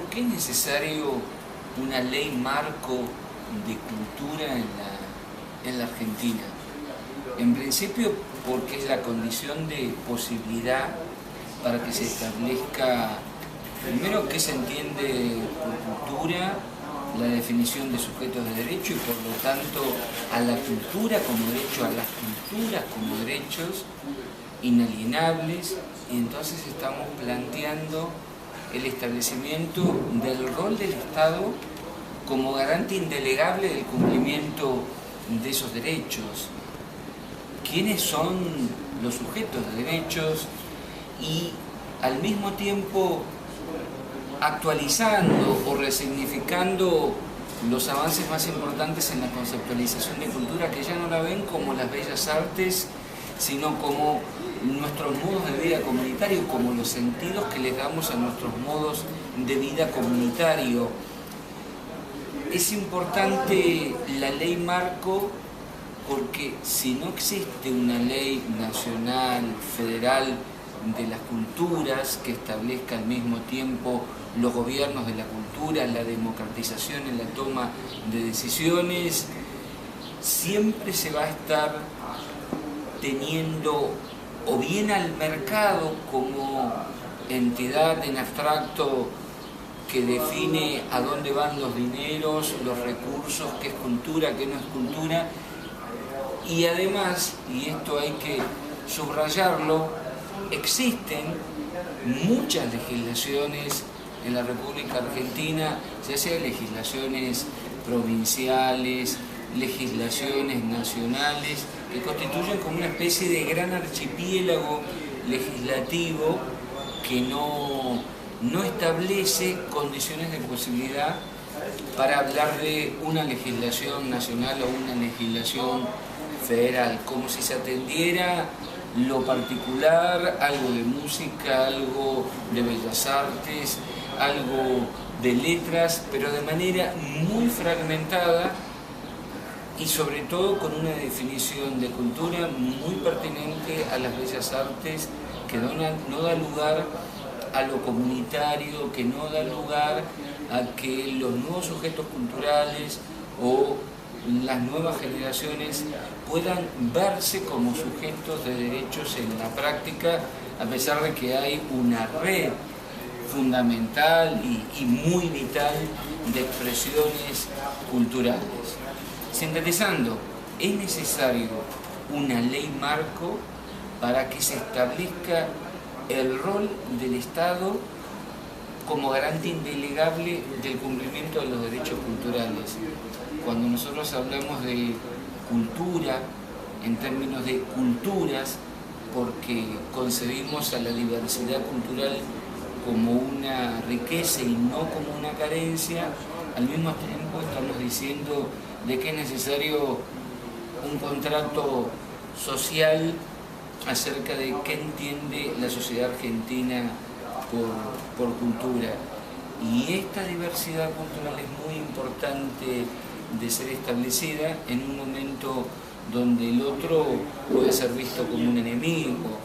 ¿por qué es necesario una ley marco de cultura en la Argentina? En principio porque es la condición de posibilidad para que se establezca, primero, qué se entiende por cultura, la definición de sujetos de derecho y por lo tanto a la cultura como derecho, a las culturas como derechos inalienables, y entonces estamos planteando el establecimiento del rol del Estado como garante indelegable del cumplimiento de esos derechos. ¿Quiénes son los sujetos de derechos? Y al mismo tiempo actualizando o resignificando los avances más importantes en la conceptualización de cultura, que ya no la ven como las bellas artes, sino como nuestros modos de vida comunitario, como los sentidos que les damos a nuestros modos de vida comunitario. Es importante la ley marco porque si no existe una ley nacional, federal, de las culturas que establezca al mismo tiempo los gobiernos de la cultura, la democratización en la toma de decisiones, siempre se va a estar teniendo o bien al mercado como entidad en abstracto que define a dónde van los dineros, los recursos, qué es cultura, qué no es cultura, y además, y esto hay que subrayarlo, existen muchas legislaciones en la República Argentina, ya sea legislaciones provinciales, legislaciones nacionales, que constituyen como una especie de gran archipiélago legislativo que no establece condiciones de posibilidad para hablar de una legislación nacional o una legislación federal, como si se atendiera lo particular, algo de música, algo de bellas artes, algo de letras, pero de manera muy fragmentada y sobre todo con una definición de cultura muy pertinente a las bellas artes, que no da lugar a lo comunitario, que no da lugar a que los nuevos sujetos culturales o las nuevas generaciones puedan verse como sujetos de derechos en la práctica, a pesar de que hay una red fundamental y muy vital de expresiones culturales. Sintetizando, es necesario una ley marco para que se establezca el rol del Estado como garante indelegable del cumplimiento de los derechos culturales. Cuando nosotros hablamos de cultura, en términos de culturas, porque concebimos a la diversidad cultural como una riqueza y no como una carencia, al mismo tiempo estamos diciendo de que es necesario un contrato social acerca de qué entiende la sociedad argentina por cultura. Y esta diversidad cultural es muy importante de ser establecida en un momento donde el otro puede ser visto como un enemigo,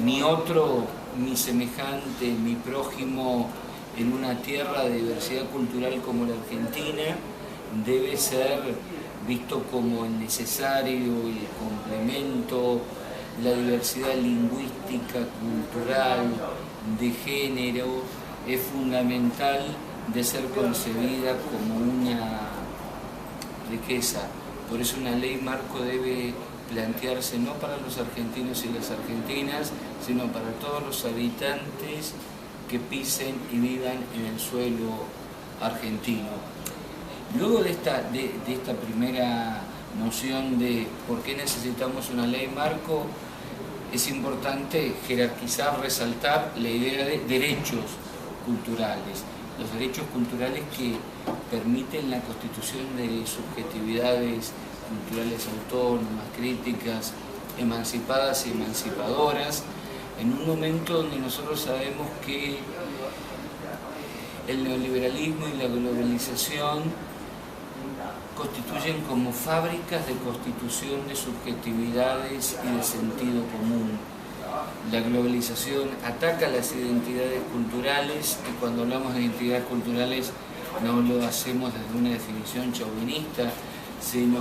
mi otro, mi semejante, mi prójimo en una tierra de diversidad cultural como la Argentina debe ser visto como el necesario, el complemento, la diversidad lingüística, cultural, de género, es fundamental de ser concebida como una riqueza. Por eso una ley marco debe plantearse no para los argentinos y las argentinas, sino para todos los habitantes que pisen y vivan en el suelo argentino. Luego de esta primera noción de por qué necesitamos una ley marco, es importante jerarquizar, resaltar la idea de derechos culturales. Los derechos culturales que permiten la constitución de subjetividades culturales autónomas, críticas, emancipadas y emancipadoras, en un momento donde nosotros sabemos que el neoliberalismo y la globalización constituyen como fábricas de constitución de subjetividades y de sentido común. la globalización ataca las identidades culturales, y cuando hablamos de identidades culturales no lo hacemos desde una definición chauvinista, sino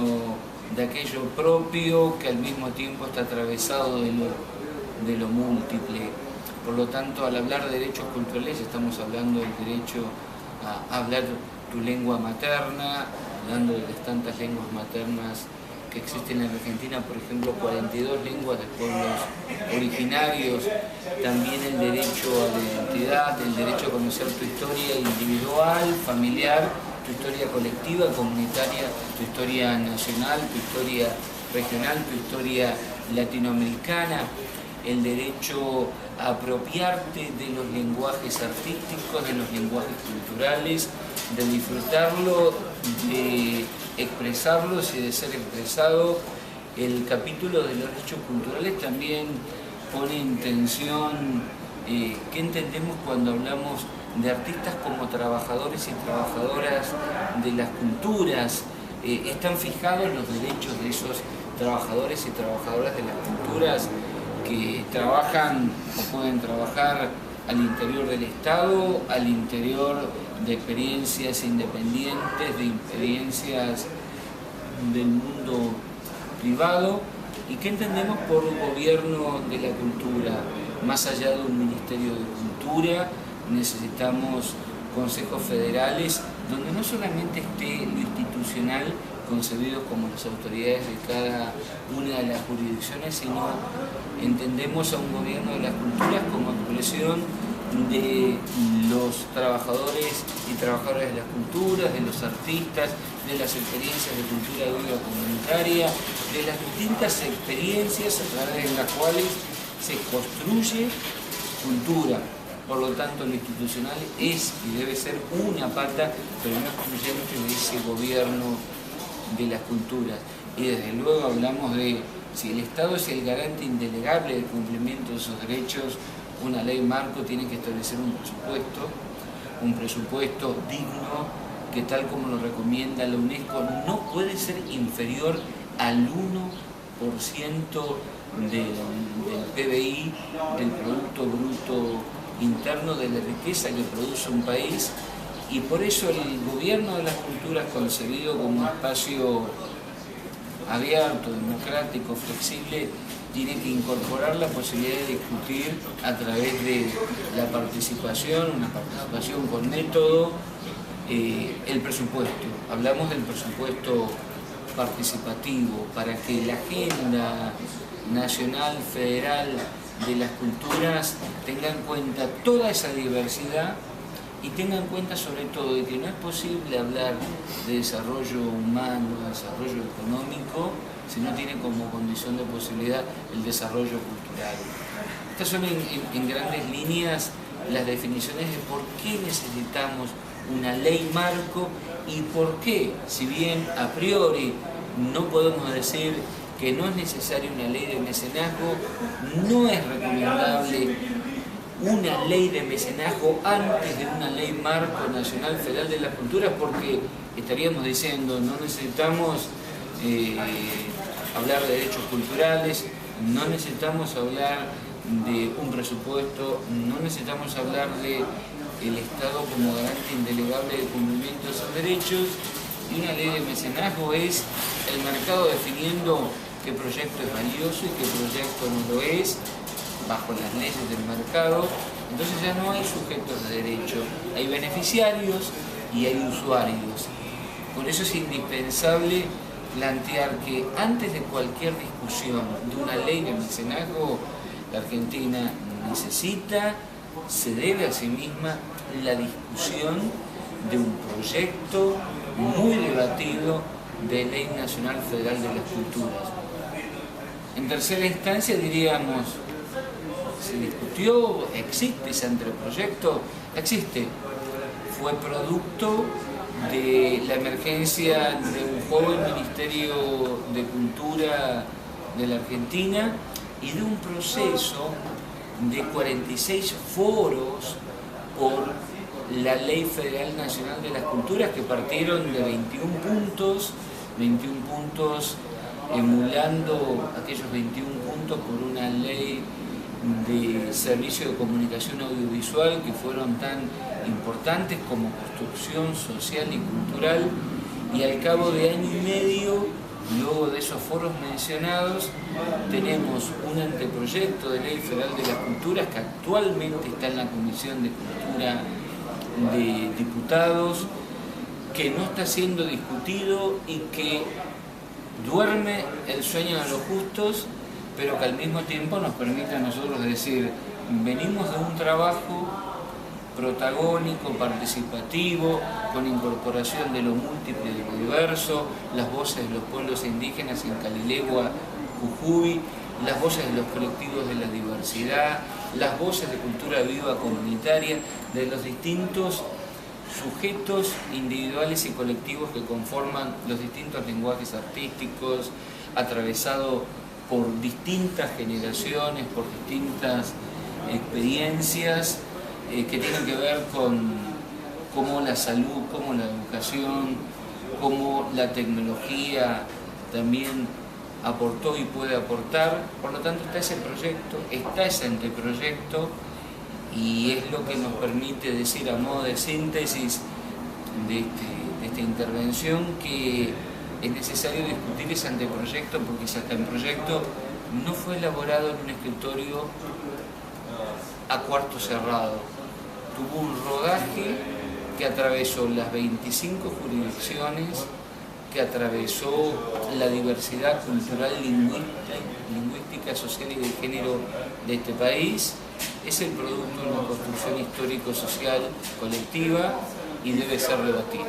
de aquello propio que al mismo tiempo está atravesado de lo múltiple. Por lo tanto, al hablar de derechos culturales estamos hablando del derecho a hablar tu lengua materna, hablando de las tantas lenguas maternas que existen en Argentina, por ejemplo, 42 lenguas de pueblos originarios, también el derecho a la identidad, el derecho a conocer tu historia individual, familiar, tu historia colectiva, comunitaria, tu historia nacional, tu historia regional, tu historia latinoamericana, el derecho a apropiarte de los lenguajes artísticos, de los lenguajes culturales, de disfrutarlo, de expresarlos y de ser expresado. El capítulo de los derechos culturales también pone en tensión qué entendemos cuando hablamos de artistas como trabajadores y trabajadoras de las culturas. Están fijados los derechos de esos trabajadores y trabajadoras de las culturas que trabajan o pueden trabajar al interior del Estado, al interior de experiencias independientes, de experiencias del mundo privado. ¿Y qué entendemos por gobierno de la cultura? Más allá de un Ministerio de Cultura, necesitamos consejos federales donde no solamente esté lo institucional concebido como las autoridades de cada una de las jurisdicciones, sino entendemos a un gobierno de las culturas como expresión de los trabajadores y trabajadoras de las culturas, de los artistas, de las experiencias de cultura viva comunitaria, de las distintas experiencias a través de las cuales se construye cultura. Por lo tanto, lo institucional es y debe ser una pata, pero no excluyente de ese gobierno de las culturas. Y desde luego hablamos de si el Estado es el garante indelegable del cumplimiento de sus derechos, una ley marco tiene que establecer un presupuesto digno que, tal como lo recomienda la UNESCO, no puede ser inferior al 1% del PBI, del Producto Bruto Interno, de la riqueza que produce un país. Y por eso el gobierno de las culturas, concebido como un espacio abierto, democrático, flexible, tiene que incorporar la posibilidad de discutir a través de la participación, una participación con método, el presupuesto. Hablamos del presupuesto participativo para que la agenda nacional, federal de las culturas tenga en cuenta toda esa diversidad y tenga en cuenta sobre todo de que no es posible hablar de desarrollo humano, desarrollo económico, si no tiene como condición de posibilidad el desarrollo cultural. Estas son en grandes líneas las definiciones de por qué necesitamos una ley marco y por qué, si bien a priori no podemos decir que no es necesaria una ley de mecenazgo, no es recomendable una ley de mecenazgo antes de una ley marco nacional federal de las culturas, porque estaríamos diciendo no necesitamos hablar de derechos culturales, no necesitamos hablar de un presupuesto, no necesitamos hablar de el Estado como garante indelegable de cumplimiento de esos derechos, y una ley de mecenazgo es el mercado definiendo qué proyecto es valioso y qué proyecto no lo es, bajo las leyes del mercado. Entonces ya no hay sujetos de derecho, hay beneficiarios y hay usuarios. Por eso es indispensable plantear que antes de cualquier discusión de una ley de mecenazgo, la Argentina necesita, se debe a sí misma la discusión de un proyecto muy debatido de Ley Nacional Federal de las Culturas. En tercera instancia diríamos, se discutió, existe ese anteproyecto, existe, fue producto de la emergencia de un joven Ministerio de Cultura de la Argentina y de un proceso de 46 foros por la Ley Federal Nacional de las Culturas, que partieron de 21 puntos emulando aquellos 21 puntos por una ley de servicio de comunicación audiovisual que fueron tan importantes como construcción social y cultural, y al cabo de año y medio, luego de esos foros mencionados, tenemos un anteproyecto de Ley Federal de las Culturas que actualmente está en la Comisión de Cultura de Diputados, que no está siendo discutido y que duerme el sueño de los justos, pero que al mismo tiempo nos permite a nosotros decir, venimos de un trabajo protagónico, participativo, con incorporación de lo múltiple y de lo diverso, las voces de los pueblos indígenas en Calilegua, Jujuy, las voces de los colectivos de la diversidad, las voces de cultura viva comunitaria, de los distintos sujetos individuales y colectivos que conforman los distintos lenguajes artísticos, atravesado por distintas generaciones, por distintas experiencias que tienen que ver con cómo la salud, cómo la educación, cómo la tecnología también aportó y puede aportar. Por lo tanto, está ese proyecto, está ese anteproyecto, y es lo que nos permite decir a modo de síntesis de esta intervención que es necesario discutir ese anteproyecto, porque ese anteproyecto no fue elaborado en un escritorio a cuarto cerrado. Tuvo un rodaje que atravesó las 25 jurisdicciones, que atravesó la diversidad cultural, lingüística, social y de género de este país. Es el producto de una construcción histórico-social colectiva y debe ser debatido.